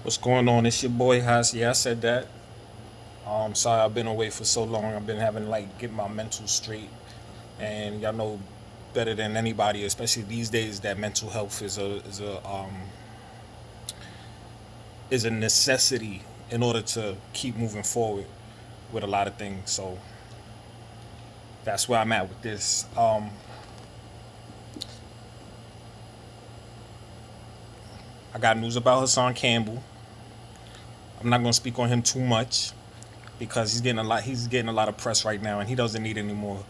What's going on? It's your boy Haas. Yeah, I said that. Sorry I've been away for so long. I've been having like get my mental straight, and y'all know better than anybody, especially these days, that mental health is a necessity in order to keep moving forward with a lot of things. So that's where I'm at with this. I got news about Hassan Campbell. I'm not gonna speak on him too much because He's getting a lot of press right now, and he doesn't need any more.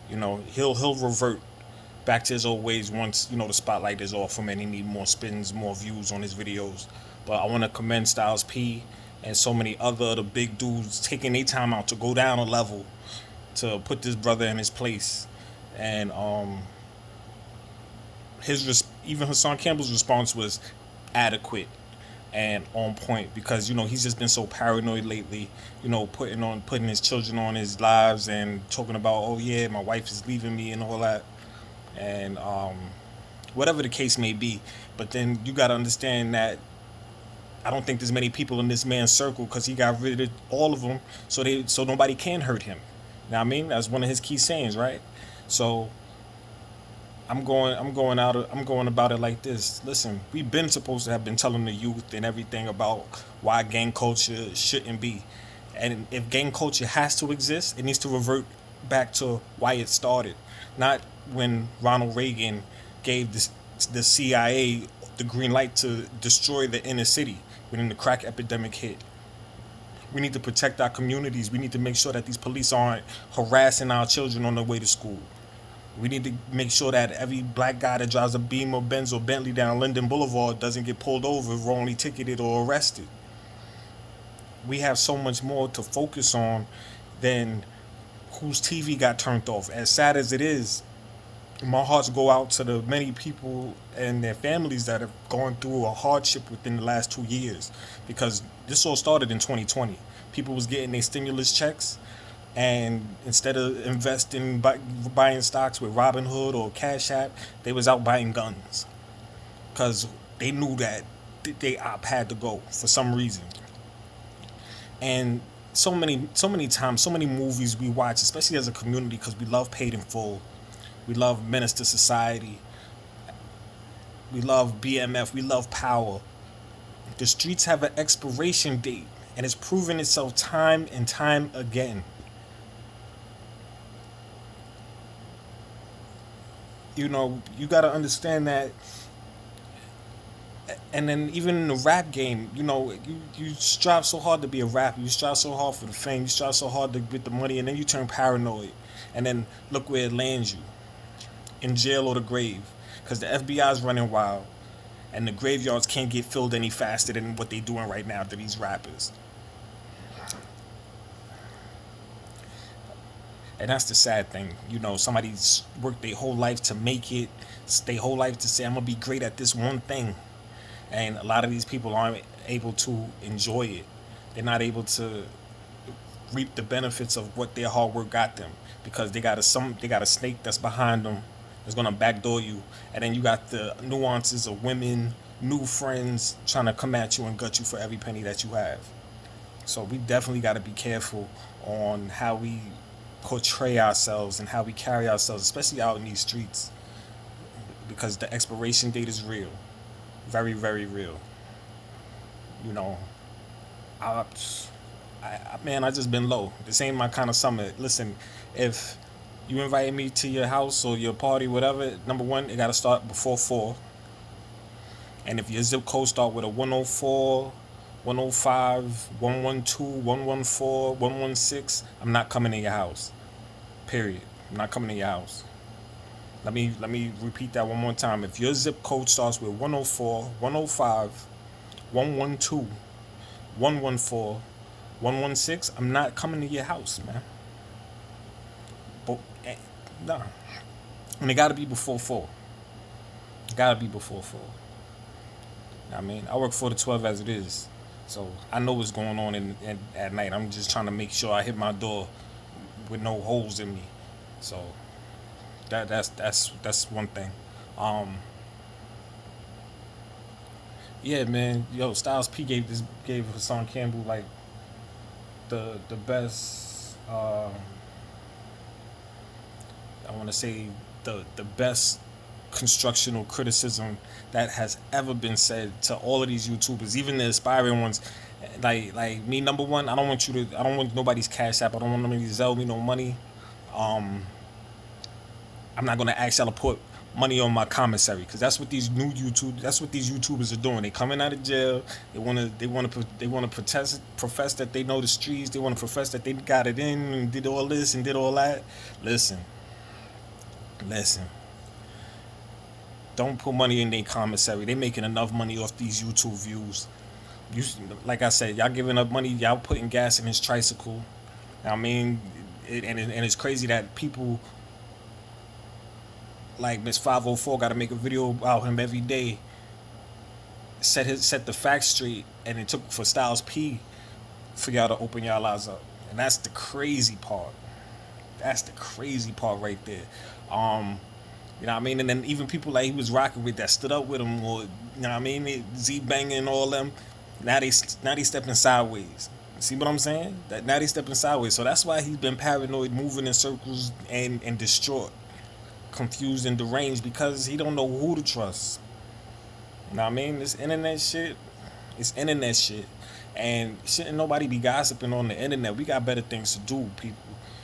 He'll revert back to his old ways once the spotlight is off him and he need more spins, more views on his videos. But I want to commend Stylez P and so many other the big dudes taking their time out to go down a level to put this brother in his place. And even Hassan Campbell's response was adequate and on point because he's just been so paranoid lately. Putting his children on his lives and talking about, oh yeah, my wife is leaving me and all that, and whatever the case may be. But then you got to understand that I don't think there's many people in this man's circle because he got rid of all of them, so nobody can hurt him. Now I mean that's one of his key sayings, right? So I'm going about it like this. Listen, we've been supposed to have been telling the youth and everything about why gang culture shouldn't be. And if gang culture has to exist, it needs to revert back to why it started. Not when Ronald Reagan gave the CIA the green light to destroy the inner city when the crack epidemic hit. We need to protect our communities. We need to make sure that these police aren't harassing our children on their way to school. We need to make sure that every black guy that drives a Beamer, Benz, or Bentley down Linden Boulevard doesn't get pulled over, wrongly ticketed, or arrested. We have so much more to focus on than whose TV got turned off. As sad as it is, my hearts go out to the many people and their families that have gone through a hardship within the last 2 years, because this all started in 2020. People was getting their stimulus checks, and instead of investing, buying stocks with Robinhood or Cash App, they was out buying guns because they knew that they op had to go for some reason. And so many times, so many movies we watch, especially as a community, because we love Paid in Full, we love Menace to Society, we love BMF, we love Power. The streets have an expiration date, and it's proven itself time and time again. You got to understand that. And then even in the rap game, you strive so hard to be a rapper, you strive so hard for the fame, you strive so hard to get the money, and then you turn paranoid, and then look where it lands you, in jail or the grave, because the FBI is running wild, and the graveyards can't get filled any faster than what they're doing right now to these rappers. And that's the sad thing. Somebody's worked their whole life to make it, their whole life to say, I'm gonna be great at this one thing. And a lot of these people aren't able to enjoy it. They're not able to reap the benefits of what their hard work got them, because they got a snake that's behind them that's gonna backdoor you, and then you got the nuances of women, new friends trying to come at you and gut you for every penny that you have. So we definitely got to be careful on how we portray ourselves and how we carry ourselves, especially out in these streets, because the expiration date is real, very, very real. You know, I, man, I just been low. This ain't my kind of summer. Listen, if you invited me to your house or your party, whatever, number one, it got to start before 4. And if your zip code start with a 104, 105, 112, 114, 116, I'm not coming to your house. Period. I'm not coming to your house. Let me repeat that one more time. If your zip code starts with 104, 105, 112, 114, 116, I'm not coming to your house, man. But nah. And it gotta be before 4. It gotta be before 4. I work for the 12 as it is. So I know what's going on at night. I'm just trying to make sure I hit my door with no holes in me. So that's one thing. Um, Yeah, man. Yo, Stylez P gave Hassan Campbell like the best. I want to say the best constructional criticism that has ever been said to all of these YouTubers, even the aspiring ones. Like me, number one, I don't want nobody's cash app. I don't want nobody to sell me no money. Um, I'm not gonna ask y'all to put money on my commissary because that's what these YouTubers are doing. They coming out of jail. They wanna profess that they know the streets. They wanna profess that they got it in and did all this and did all that. Listen, listen. Don't put money in their commissary. They making enough money off these YouTube views. You, like I said, y'all giving up money. Y'all putting gas in his tricycle. I mean, and it's crazy that people like Miss 504 got to make a video about him every day. Set the facts straight, and it took for Stylez P for y'all to open y'all eyes up, and that's the crazy part. That's the crazy part right there. You know what I mean? And then even people like he was rocking with that stood up with him, or you know what I mean, Z banging and all them. Now they stepping sideways. See what I'm saying? That now they stepping sideways. So that's why he's been paranoid, moving in circles and distraught, confused and deranged because he don't know who to trust. You know what I mean? This internet shit, it's internet shit, and shouldn't nobody be gossiping on the internet. We got better things to do, people.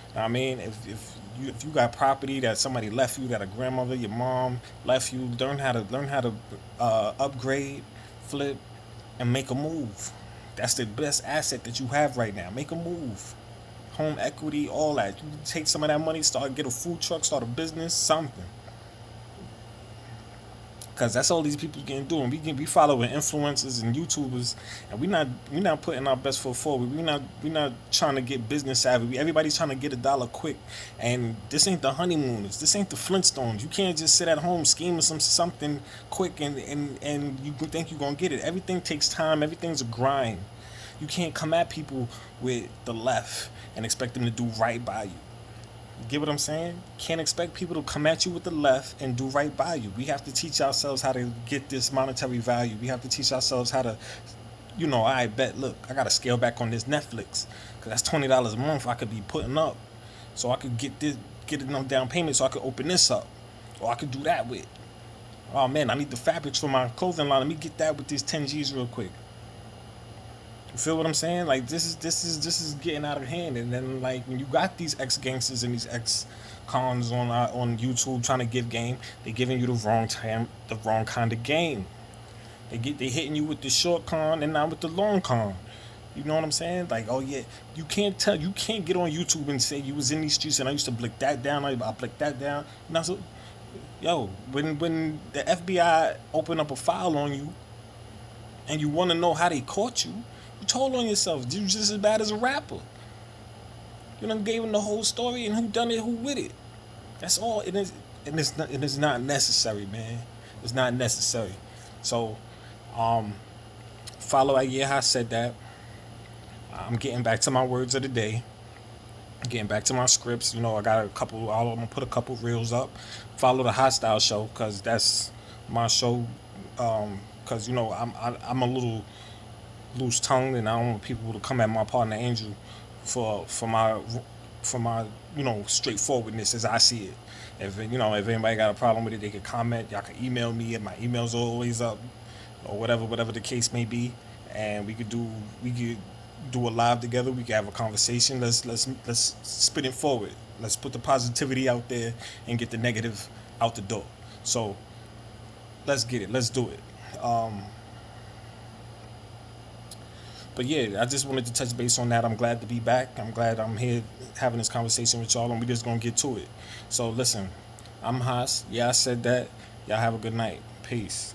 You know what I mean? If you got property that somebody left you, that a grandmother, your mom left you, learn how to upgrade, flip, and make a move. That's the best asset that you have right now. Make a move. Home equity, all that. You take some of that money, get a food truck, start a business, something. Cause that's all these people can do, and we following influencers and YouTubers, and we not putting our best foot forward. We not trying to get business savvy. Everybody's trying to get a dollar quick, and this ain't the honeymooners. This ain't the Flintstones. You can't just sit at home scheming something quick and you think you're gonna get it. Everything takes time. Everything's a grind. You can't come at people with the left and expect them to do right by you. You get what I'm saying? Can't expect people to come at you with the left and do right by you. We have to teach ourselves how to get this monetary value. We have to teach ourselves how to, I bet, look, I got to scale back on this Netflix because that's $20 a month I could be putting up. So I could get enough down payment so I could open this up. Or I could do that with. Oh man, I need the fabrics for my clothing line. Let me get that with these 10 G's real quick. You feel what I'm saying? Like this is getting out of hand. And then like when you got these ex gangsters and these ex cons on YouTube trying to give game, they giving you the wrong time, the wrong kind of game. They hitting you with the short con and not with the long con. You know what I'm saying? Like, oh yeah, you can't get on YouTube and say you was in these streets and I used to blick that down, I blick that down. Now so, yo, when the FBI open up a file on you and you want to know how they caught you, you told on yourself. You just as bad as a rapper. You done gave him the whole story and who done it, who with it. That's all. It is not necessary, man. It's not necessary. So, um, follow. Yeah, I said that. I'm getting back to my words of the day. Getting back to my scripts. I got a couple. I'm gonna put a couple reels up. Follow the Hostile Show because that's my show. Because I'm a little loose tongued, and I don't want people to come at my partner Angel for my straightforwardness as I see it. If anybody got a problem with it, they can comment. Y'all can email me, and my email's always up, or whatever the case may be, and we could do a live together. We could have a conversation. Let's spin it forward. Let's put the positivity out there and get the negative out the door. So let's get it. Let's do it. But yeah, I just wanted to touch base on that. I'm glad to be back. I'm glad I'm here having this conversation with y'all, and we just gonna get to it. So listen, I'm Haas. Yeah, I said that. Y'all have a good night. Peace.